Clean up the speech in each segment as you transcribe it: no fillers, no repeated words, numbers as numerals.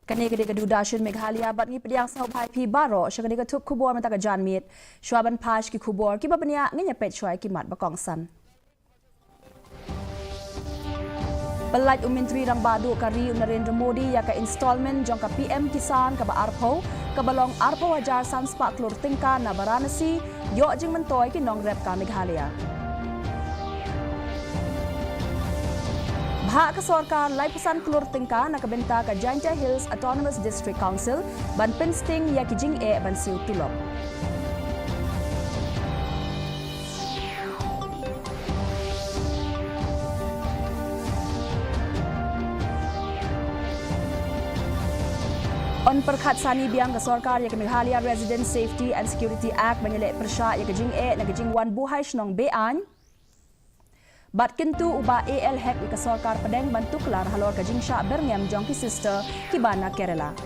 Kani kadi kedudashin Meghalaya bat ngi pediang sau pai pi baro syakani ketup kubor mata kajan mit syuaban pash ki kubor ki babania ngi nyapet syai ki mat bakong san. Pelaj Menteri Rang Badu kari Narendra Modi ya ka installment jong ka PM Kisan ka ba arpo ka balong arpo hajar san spa klur tingka na Varanasi yo jing mentoy ki nong rep ka Meghalaya. Bha ka sarkar lai pesan klur tingka na kabenta ka Janja Hills Autonomous District Council ban pinsting ya ki jing ban siu tulok. On perkhat sani biang ka sarkar ya ka Meghalaya Resident Safety and Security Act banyale persya ya ka jing na ka jing wan buhay snong bean. Bat kintu uba AL hack ika sarkar pedeng bantuklar halor ka jingsha berngem jong ki sister kibana Kerala.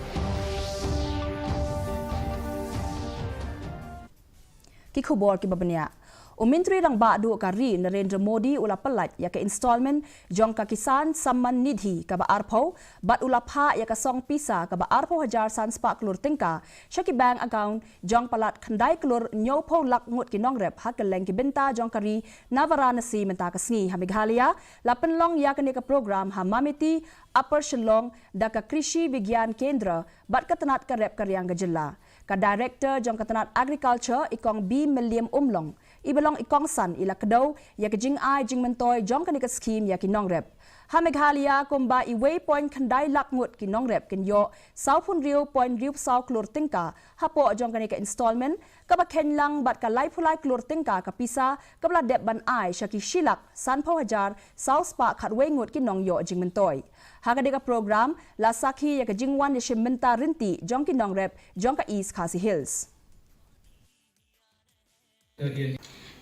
Ki khubor ki babania. Menteri Rang Badu kari Narendra Modi ula pelat ya ka installment jong ka Kisan Samman Nidhi ka ba arpo bat ula pha ya ka song pisa ka ba arpo hajar san spa klur tingka syaki bank account jong palat khandai klur nyopo lak ngut ki nong rep hak leng ki benta jong kari na Varanasi menta ka sngi ha Meghalaya lapen long ya ka ne ka program ha mamiti Upper Shillong da ka Krishi Vigyan Kendra bat ka tanat ka rep karyang ka jilla ka director jong ka tanat agriculture ikong B Milliam Umlong ibalong ikong san ila kadaw ya ka jing ai jing mentoy jong kanika scheme ya ki nong rep ha Meghalaya kumba i waypoint khandai lakngut ki nong rep kin yo saupun riu point riu sau klur tingka hapo jong kanika installment ka ba ken lang bat ka lai phulai klur tingka ka pisa ka bla dep ban ai shaki shilak san pho hajar sau spa khat wengut ki nong yo jing mentoy ha ka deka program la sakhi ya ka jing wan ya shimenta rinti jong ki nong rep jong ka East KHASI Hills.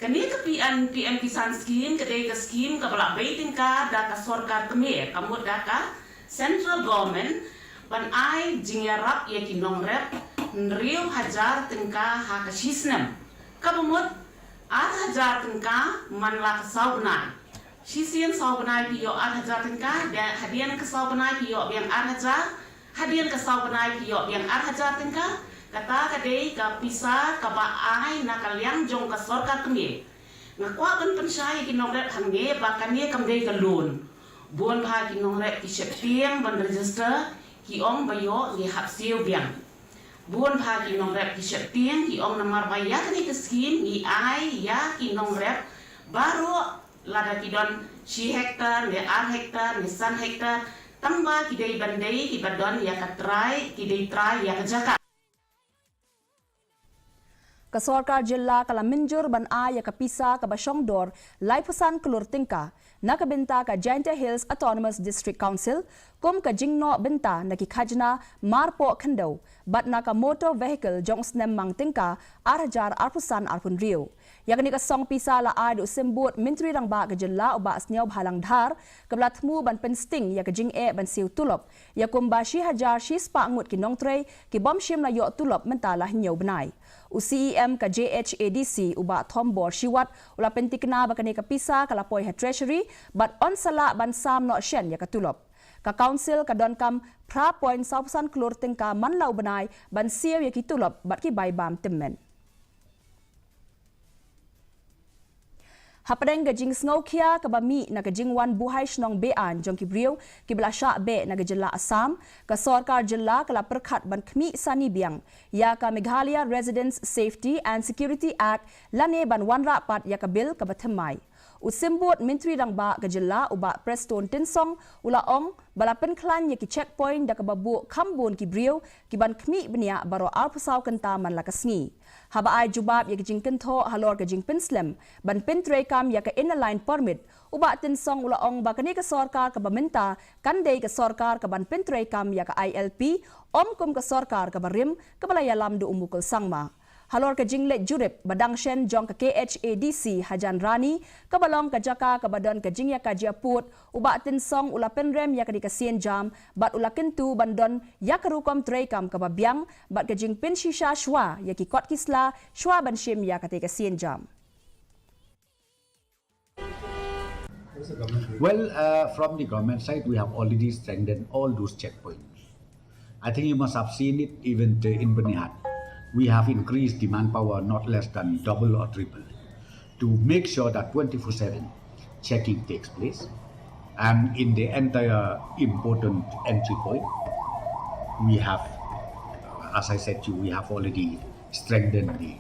Kani ka PM Kisan scheme kadai ka scheme ka bala baiting ka da ka sarkar kami kamut da ka central government ban ai jingyarap ya ki nong rep nriu hajar tingka ha ka shisnam ka bumut 8,000 tingka man la ka saubnai shisien saubnai piyo 8,000 tingka da hadian ka saubnai piyo biang 8,000 hadian ka saubnai piyo biang 8,000 tingka kata kadai ka pisa ka ba ai na kalyang jong ka sarkar kami ngakwa kan pensai ki nong rep hange ba kanie kamdei ka loan buon pha ki nong rep ki sheptiang ban register ki ong bayo ngi hapsiu biang buon pha ki nong rep ki sheptiang ki ong namar baya kani ka scheme ngi ai ya ki nong rep baru lada ki don shi hektar ne ar hektar ne san hektar tamba ki dei bandai ki badon ya ka try ki dei try ya ka jaka Ka sarkar jilla kala minjur ban a ya ka pisa ka basyong dor lai pesan kelur tingka na ka benta ka Janja Hills Autonomous District Council kum ka jingno benta na ki khajna marpo khandau bat na ka motor vehicle jong snem mang tingka arhajar arpusan arpun rio yakni ka song pisa la a du sembut Menteri Rang Ba ka jilla uba asnyaw bhalang dhar kablat mu ban pensting ya ka jing ban siu tulop ya kum ba shi hajar shi spa ngut ki nong trei ki bom shim na yo tulop mentala hinyaw benai UCEM ka KHASI uba thombor shiwat ula pentikna bakani ka pisa kalapoi ha treasury but on sala ban sam no shen ya katulop ka council ka don kam pra point sausan klur tingka man lau benai ban siu ya kitulop bat ki bai bam timmen Hapadeng gajing sngokia kabami na gajing wan buhay snong bean jong kibriu kiblasha be na gajilla Assam ka sarkar jilla kala perkhat ban khmi sani biang ya ka Meghalaya Residents Safety and Security Act lane ban wanra pat ya ka bil ka bathmai usimbut Menteri Rang Ba ka jilla uba Preston Tinsong ula ong balapen klan ya ki checkpoint da ka babu khambun kibriu ki ban khmi bnia baro arpusau kanta man la kasngi haba ai jubab ya jing kentho halor ka jing pinslam ban pintre kam ya ka inline permit uba Tinsong ula ong bakani ka sarkar ka bamenta kandei ka sarkar ka ban pintre kam ya ka ILP kum ka sarkar ka barim ka balaya lamdu umukul sangma halor ka jingle jurip badang shen jong ka KHADC hajan rani kabalong ka jaka ka badon ka jingya ka jiaput uba Tinsong ula penrem ya ka di ka sien jam bat ula kentu bandon ya ka rukom treikam ka babyang bat ka jing pin shisha shwa ya ki kot kisla shwa ban shim ya ka te ka sien jam. Well, from the government side, we have already strengthened all those checkpoints. I think you must have seen it even in Benihat. We have increased the manpower not less than double or triple to make sure that 24/7 checking takes place. And in the entire important entry point, we have, as I said to you, we have already strengthened the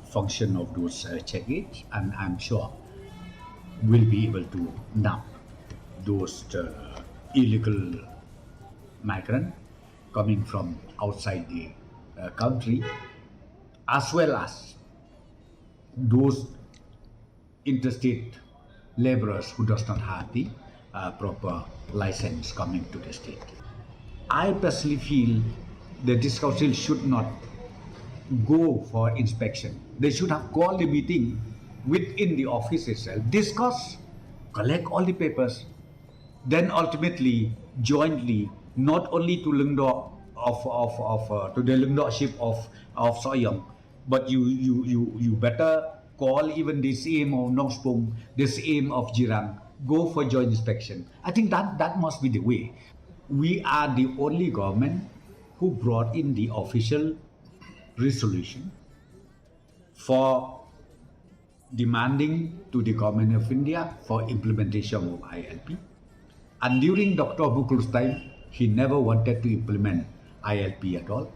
function of those check gates, and I'm sure we'll be able to nab those illegal migrants coming from outside the country, as well as those interstate laborers who does not have the proper license coming to the state. I personally feel that this council should not go for inspection. They should have called a meeting within the office itself, discuss, collect all the papers, then ultimately jointly, not only to Lungdo to the Lungdoship of Soyang, but you better call even the CM of Nongspong, the CM of Jirang, go for joint inspection. I think that must be the way. We are the only government who brought in the official resolution for demanding to the Government of India for implementation of ILP. And during Dr. Bukul's time, he never wanted to implement ILP at all.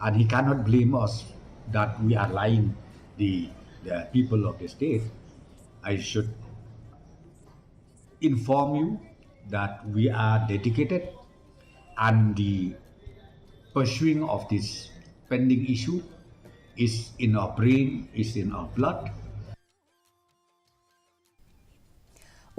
And he cannot blame us that we are lying the people of the state. I should inform you that we are dedicated, and the pursuing of this pending issue is in our brain, is in our blood.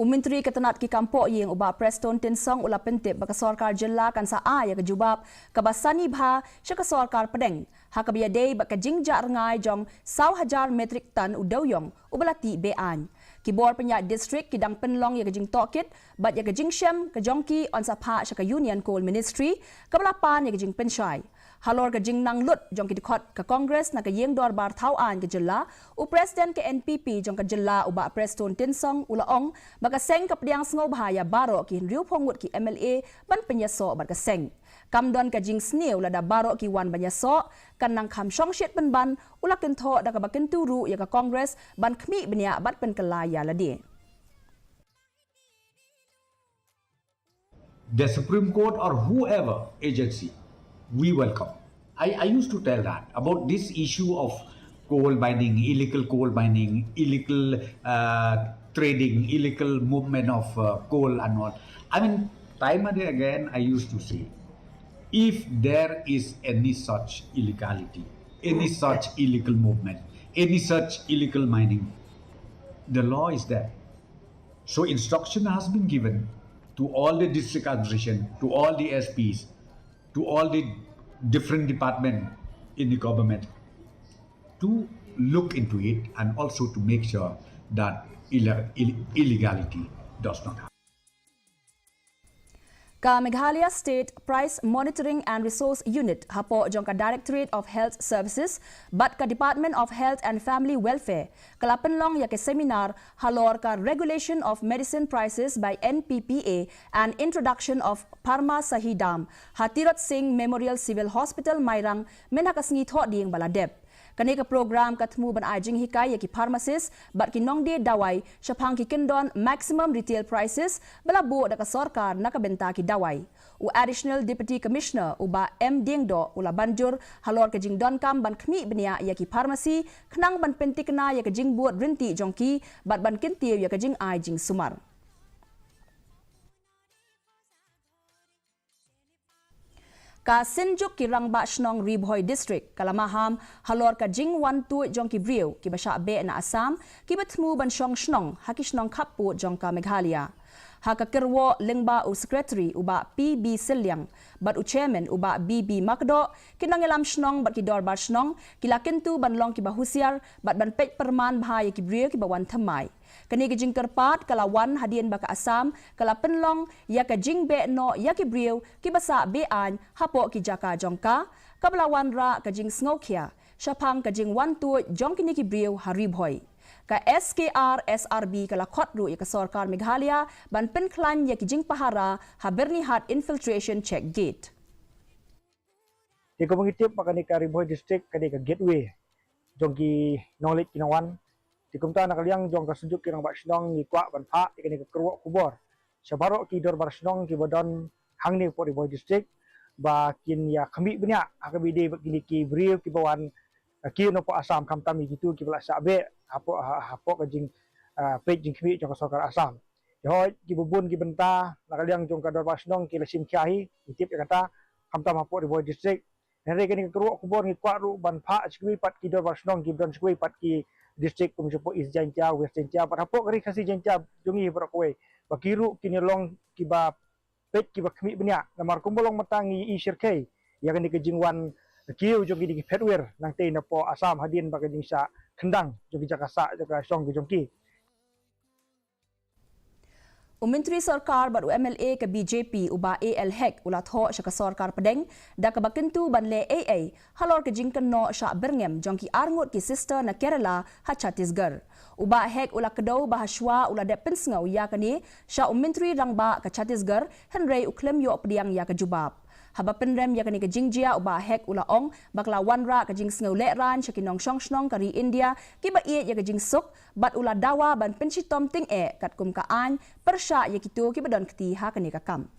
Menteri Ketenat ki kampok yang ubah Preston Tinsong ula pentip baka sorkar jela kan sa ya ke jubab ka basani bha syaka sorkar pedeng ha ka biadei baka jingjak rengai jong 1,000 metrik tan udawyong ubalati bean kibor penyak distrik kidang penlong ya ke jing tokit bat ya ke jing syem ke jongki on sa pha syaka Union Coal Ministry ka balapan ya ke jing pensyai halor ke jing nang lut jong ki dikot ke Congress na ke yeng dor bar tauan ke jela u Presiden ke NPP jong ke jela ubah Preston Tinsong ula ong baka seng ke pediang sengau bahaya baro ki riu pongut ki MLA ban penyaso bat ke seng kamdon ke jing sneu lada baro ki wan banyaso kan nang kham shong shet ban ban ula kentho da ka baken turu ya ke Congress ban khmi benya bat pen kelaya ladi. The Supreme Court or whoever agency, we welcome. I used to tell that about this issue of coal mining, illegal trading, illegal movement of coal and all. I mean, time and again, I used to say, if there is any such illegality, any such illegal movement, any such illegal mining, the law is there. So instruction has been given to all the district administration, to all the SPs, to all the different departments in the government to look into it and also to make sure that illegality does not happen. Ka Meghalaya State Price Monitoring and Resource Unit hapo jong ka Directorate of Health Services bat ka Department of Health and Family Welfare kalapan long ya ke seminar halor ka Regulation of Medicine Prices by NPPA and Introduction of Parma Sahidam Hatirot Singh Memorial Civil Hospital Mairang menhakas ngitho ding baladep. Kani ka program katmu ban ajing hikay ki pharmacist bat kinong di dawai syapang ki kendon maximum retail prices balabo da ka sarkar nakabenta ki dawai. U additional deputy commissioner uba M Dingdo ula banjur halor ka jing don kam ban khmi benia ya ki pharmacy khnang ban pentikna ya ka jing buat rinti jongki bat ban kintiu ya ka jing ai jing sumar. Ka Sinjuk ki Rangba Shnong Ribhoi District kalamaham halor ka jing wan tu jong ki briu ki basha be na Assam ki batmu ban shong shnong haki shnong khappu jong ka Meghalaya ha ka kerwo lingba u secretary uba PB Silyang bat u chairman uba BB Makdo kinangelam shnong bat ki dorbar shnong kilakin tu ban long ki bahusiar bat ban pej perman bahaya ki briu ki bawan thamai kani ka jing kerpat kalawan hadian baka Assam kala penlong ya ka jing be no ya ki briu ki basa be an hapo ki jaka jongka kablawan ra ka jing sngokhia syapang ka jing wan tu jong kini ki briu haribhoi ka SKR SRB kala khotru ya ka sarkar Meghalaya ban penklan ya ki jing pahara ha bernihat infiltration check gate. Di ko mengitip makani ka Riboy District kani ka gateway. Jong ki knowledge kinawan. Di kumta nakaliang jong ka sujuk kinang baksinong ni kwa ban pha kani ka kerwak kubor. Sabaro ki dor barsinong ki bodon hangni po Riboy District ba kin ya kami benya akabi de kini ki brief ki bawan ki no po Asam kam tami gitu ki bala sabe hapo ka jing page jing kami jong ka sokar Asam. Yo ki bubun ki benta nakaliang jong ka dor barsinong ki lasim kiai itip ya kata kam tam hapo Riboy District. Nere kini keruk kubor ni kuat ru ban pha skui pat ki dor barsinong ki don skui pat ki district kum sepo is jantia west jantia pat hapo kari kasi jantia jungi berkoi bakiru kini long ki ba pet ki ba kami benya namar kumbolong matangi i sirkai ya kini ke jingwan kiu jungi di petwer nang te na po Asam hadin ba kini sa kendang jungi jakasa jaka song ki jongki. Menteri Sarkar bat UMLA ke BJP uba AL Hek ulat ho sya ke Sarkar Pedeng da ke bakentu banle AA halor ke jingken no sya berngem jongki arngut ki sister na Kerala ha Chhattisgarh. Uba Hek ulat kedau bahaswa ulat dep pensengau ya kini sya Menteri rangba ke Chhattisgarh henrei uklem yo pediang ya ke jubab. Haba penrem ya kini ke jingjia uba Hek ula ong bakla wanra ke jing sengau lekran sya kinong song kari India ki ba iet ya ke jing suk bat ula dawa ban pensitom ting kat kum ka an persya ya kitu ki badon keti ha kini ka kam.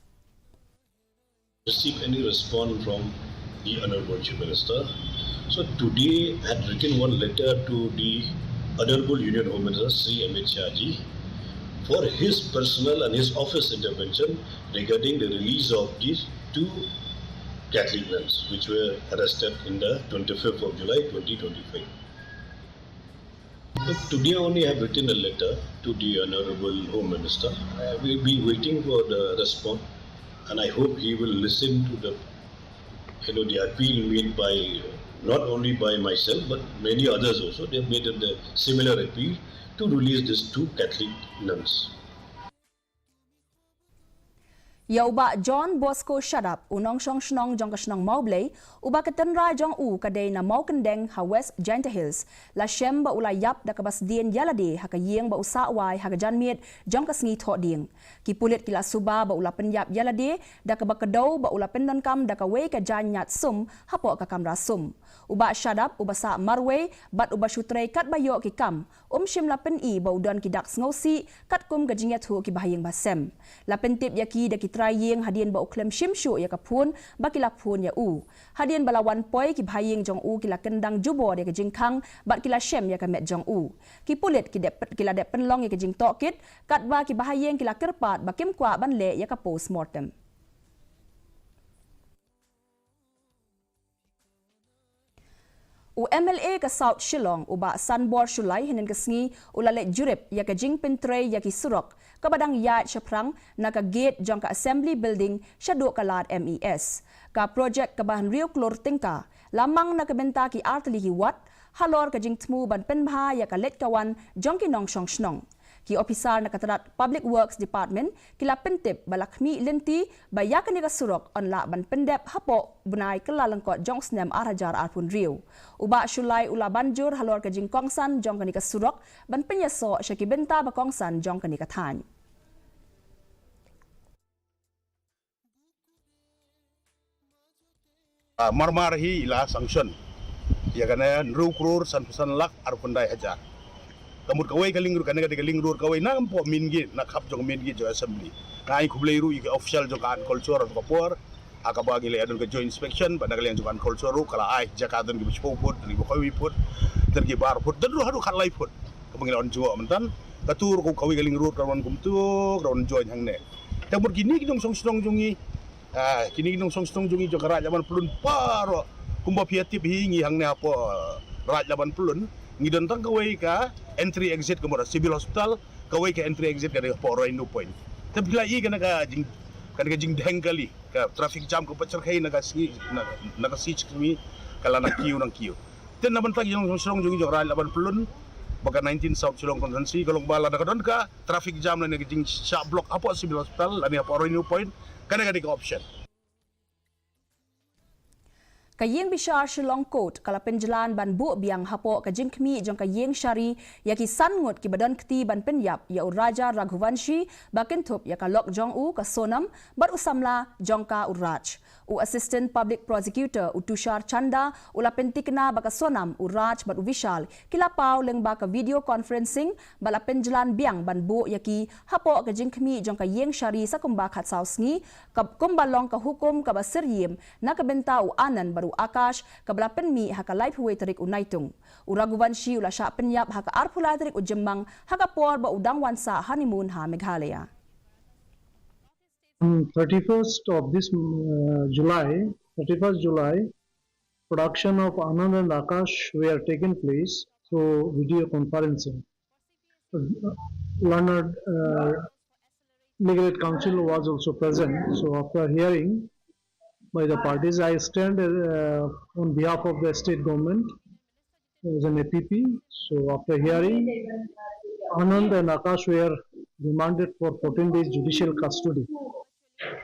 Receive any response from the Honorable Chief Minister. So today I had written one letter to the Honorable Union Home Minister Sri MEGHALAYA for his personal and his office intervention regarding the release of these two Catholic nuns which were arrested in the 25th of July 2025. But today only I have written a letter to the Honorable Home Minister. I will be waiting for the response, and I hope he will listen to the appeal made by not only by myself but many others also. They have made the similar appeal to release these two Catholic nuns. Ya uba John Bosco Shadap unong snong jong kasnong maublay uba ketenra jong kadai na mau kendeng ha West Giant Hills la shem ba ulayap da kabas dien yalade ha kayeng ba usawai ha janmiet jong kasngi thoding ki pulit kila suba ba ula penyap yalade da ka bakedau ba ula pendon kam da ka we ka janyat sum hapo ka kamra sum uba Shadap uba sa marwe bat uba syutrei kat bayo ki kam shim la pen i ba udon ki dak sngosi kat kum ka jingyat hu ki bahayeng basem la pentip yaki da ki trayeng hadien ba uklem shimshu ya kapun bakila pun ya hadien balawan poi ki bhayeng jong kila kendang jubo de ke jingkhang bat kila shem ya ka met jong ki pulit ki dep kila dep penlong ya ke jing tokit kat ba ki bhayeng kila kerpat ba kim kwa ban le ya ka post mortem. MLA ke South Shillong uba Sanbor Shulai hinin kesngi ulale jurip ya ke jing pentre ya ki surok ke badang yard syaprang na ke gate jong ke assembly building syaduk ke lad MES ka projek ke bahan riu klor tingka lamang na ke benta ki artli hiwat halor ke jing temu ban penbha ya ke let kawan jong ki nong shong snong ki officer na katarat Public Works Department kila pentip balakmi lenti baya kani ka surok on la ban pendep hapo bunai kala lengkot jong snem arajar arpun riu uba Shulai ula banjur halor ke jing kongsan jong kani ka surok ban penyaso syaki benta ba kongsan jong kani ka than. Marmar hi ila sanction ya kana rukrur san lak arpun dai hajar kamut kawai kalingur kana kada kalingur kawai na po mingi na khap jong mingi jo assembly kai kublai ru ike official jo kan culture ko por aka bagi le adun ke joint inspection pada kalian jo kan culture ru kala ai jakadun ki bispo put ni ko kawi put ter ki bar put dadu hadu khalai put kamang on jo mentan katur ko kawai kalingur kawan kumtu kawan join hang ne tamur kini kidong song strong jongi kini kidong song strong jongi jo kara jaman plun paro kumba piatip hingi hang ne apo raj jaman plun ngidon tang kawai ka entry exit ke mora civil hospital kawai ka entry exit ka poro indo point tapi lai kana ka jing deng kali ka traffic jam ko pacar kai naga si kami kala na kiu nang kiu ten naman tag yung song jung ral laban plun baka 19 South Silong Konsensi kalong bala na kadon ka traffic jam na naging sa block apo civil hospital ani poro indo point kana ka option. Kayeng bishar Shillong Court kala penjalan ban bu biang hapo ka jingkmi jong kayeng syari ya ki sangut ki badan kti ban penyap ya Raja Raghuvanshi bakin thup ya ka lok jong u ka sonam bar usamla jong ka uraj. U Assistant Public Prosecutor Tushar Chanda ula pentikna baka sonam uraj bat vishal kila pau leng baka video conferencing bala penjalan biang ban bu ya ki hapo ka jingkmi jong kayeng syari sa kumba khat sausngi ka kumbalong ka hukum ka basiriem na ka benta u anan baru Akash kabla penmi haka live huwe tarik unaitung. Raghuvanshi ula sya penyap haka arpula tarik ujemang haka por ba udang wansa honeymoon ha Meghalaya. 31st of this July, production of Anand and Akash were taken place through video conferencing. Learned Legal Aid Council was also present. So after hearing by the parties, I stand on behalf of the state government as an APP. So after hearing, Anand and Akash were remanded for 14 days judicial custody.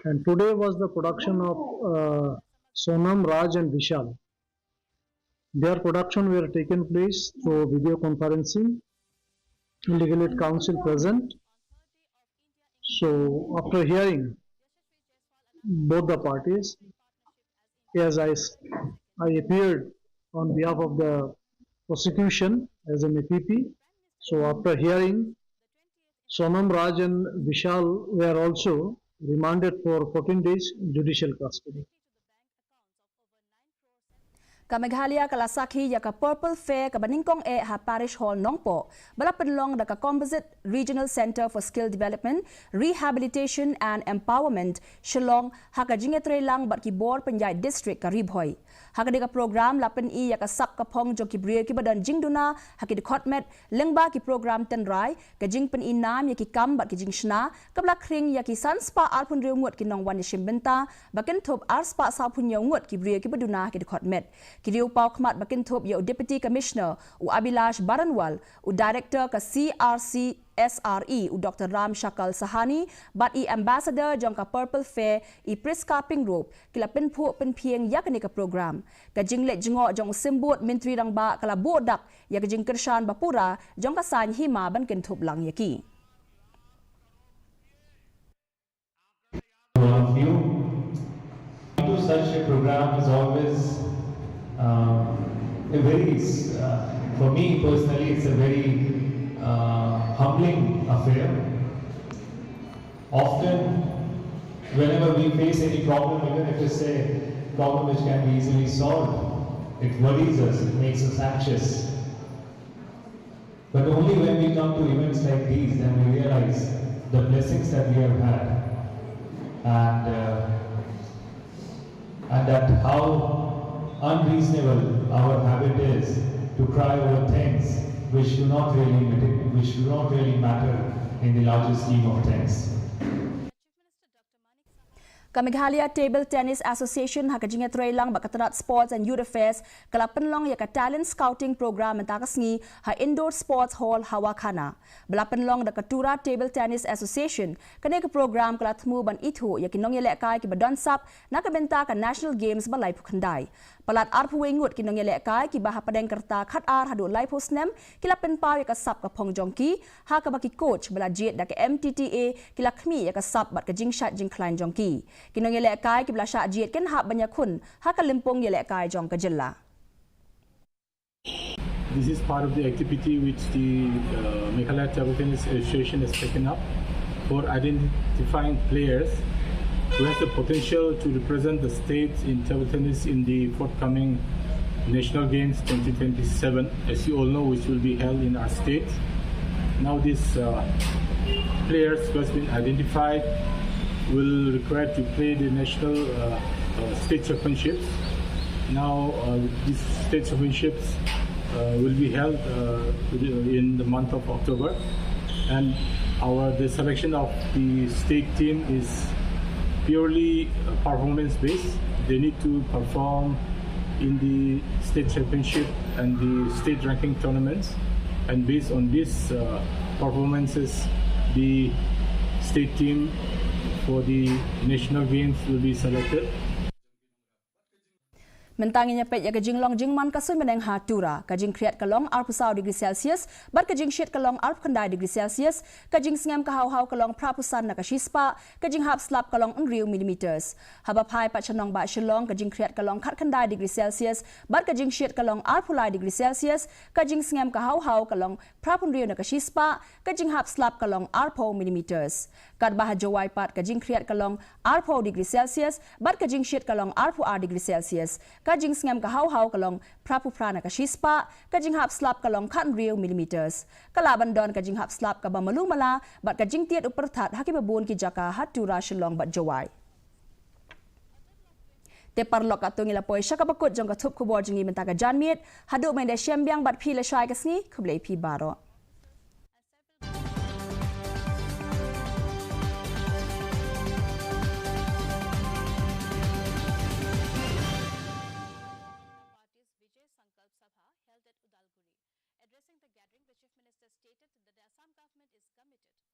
And today was the production of Sonam, Raj and Vishal. Their production were taken place through video conferencing. Legal Aid Council present. So after hearing both the parties, as I appeared on behalf of the prosecution as an APP. So after hearing, Sonam, Raj and Vishal were also remanded for 14 days judicial custody. Ka Meghalaya kalasakhi ya ka Purple Fair ka Baningkong ha Parish Hall Nongpo bala penlong da ka Composite Regional Center for Skill Development, Rehabilitation and Empowerment Shillong ha ka jingetre lang bat ki bor Penjai District ka Ribhoy. Ha ka ka program lapen I ya ka sap ka pong jong ki brie ki badan jingduna ha ki khotmet lengba ki program tenrai ka jing pen inam ya ki kam bat ki jing shna ka bla kring ya ki sanspa alpun reungut ki nong wan shimbenta baken thop arspa sa pun ngut ki brie ki baduna ki khotmet. Kiriu pau khmat bakin thup ya Deputy Commissioner u Abilash Baranwal u Director ka CRC SRE u Dr. Ram Shakal Sahani bat I Ambassador jong ka Purple Fair I Priska Pingrop kila penpu penpieng ya ka program ka jinglet jingo jong simbut menteri rang ba kala bodak ya ka jing kershan bapura jong ka san hima ban ken thup lang yaki. One of you to such a program is always for me personally, it's a very humbling affair. Often, whenever we face any problem, even if it's a problem which can be easily solved, it worries us, it makes us anxious. But only when we come to events like these, then we realize the blessings that we have had, and that how unreasonable our habit is to cry over things which do not really matter in the larger scheme of things. Ka Meghalaya Table Tennis Association ha ka jingetre lang bakatrat Sports and Youth Affairs kala penlong ya ka talent scouting program mentakasngi ha Indoor Sports Hall Hawakhana. Bala penlong da Katura Table Tennis Association kane ka program kala thmu ban ithu ya kinong yele kai ki badonsap na ka benta ka National Games balai phukhandai. Palat arpu wengut kinong yele kai ki baha padeng kerta khat ar hadu lai posnem kila penpaw ya ka sap ka phong jongki ha ka baki coach bala jet da ka MTTA kila khmi ya ka sap bat ka jingshat jingkhlain jongki. Kinong yele kai ki blasha jiet ken hap banyakun ha ka limpong yele kai jong ka jilla. This is part of the activity which the Meghalaya Table Tennis Association has taken up for identifying players who has the potential to represent the state in table tennis in the forthcoming National Games 2027, as you all know, which will be held in our state. Now these players who has been identified will require to play the national state championships. Now these state championships will be held in the month of October, and the selection of the state team is purely performance based. They need to perform in the state championship and the state ranking tournaments, and based on these performances, the state team for the national games will be selected. Mentanginya pet ya kajing long jingman kasui meneng hatura, kajing kreat kalong 20 degree Celsius, bat kajing shit kalong 20 degree Celsius, kajing sengam kahau-hau kalong prapusan na kashispa, kajing hap slap kalong 1 millimeters. Habapai pat chanong ba shilong kajing kreat kalong 40 degree Celsius, bat kajing shit kalong 20 degree Celsius, kajing sengam kahau-hau kalong prapunriu na kashispa, kajing hap slap kalong 40 millimeters. Kad bahajawai pat kajing kreat kalong 40 degree Celsius, bat kajing shit kalong 40 degree Celsius. Kajing sengam kahau-hau kalong prapuprana kashispa, kajing hap slap kalong 1 millimeters. Kalaban don kajing hap slap ka malumala, bat kajing tiat upertat haki babun ki jaka hatura shilong bat jawai. Te parlok atung ila poi syaka bakut jong ka tup kubor jengi mentaka janmit, haduk main de syembiang bat pi le syai kasni, kublai pi baro.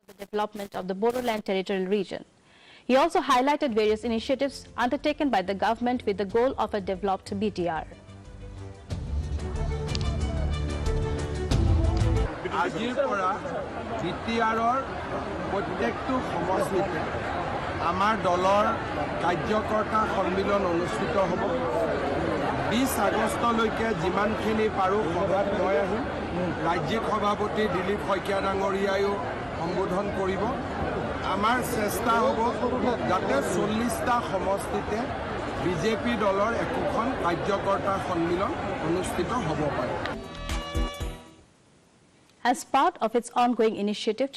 The development of the Bodoland territorial region. He also highlighted various initiatives undertaken by the government with the goal of a developed BTR. আজিৰ পৰা BTRৰ প্ৰত্যেকটো সমষ্টিতে আমাৰ দলৰ কাৰ্যকৰ্তা সন্মিলন অনুষ্ঠিত হ'ব 20 আগষ্টলৈকে যিমানখিনি পাৰো সভাত লৈ আহিম ৰাজ্যিক সভাপতি দিলীপ শইকীয়া ডাঙৰীয়ায়ো সম্বোধন কৰিব আমাৰ চেষ্টা হ'ব যাতে 40টা সমষ্টিতে বিজেপি দলৰ একোখন কাৰ্যকৰ্তা সন্মিলন অনুষ্ঠিত হ'ব পাৰে As part of its ongoing initiative to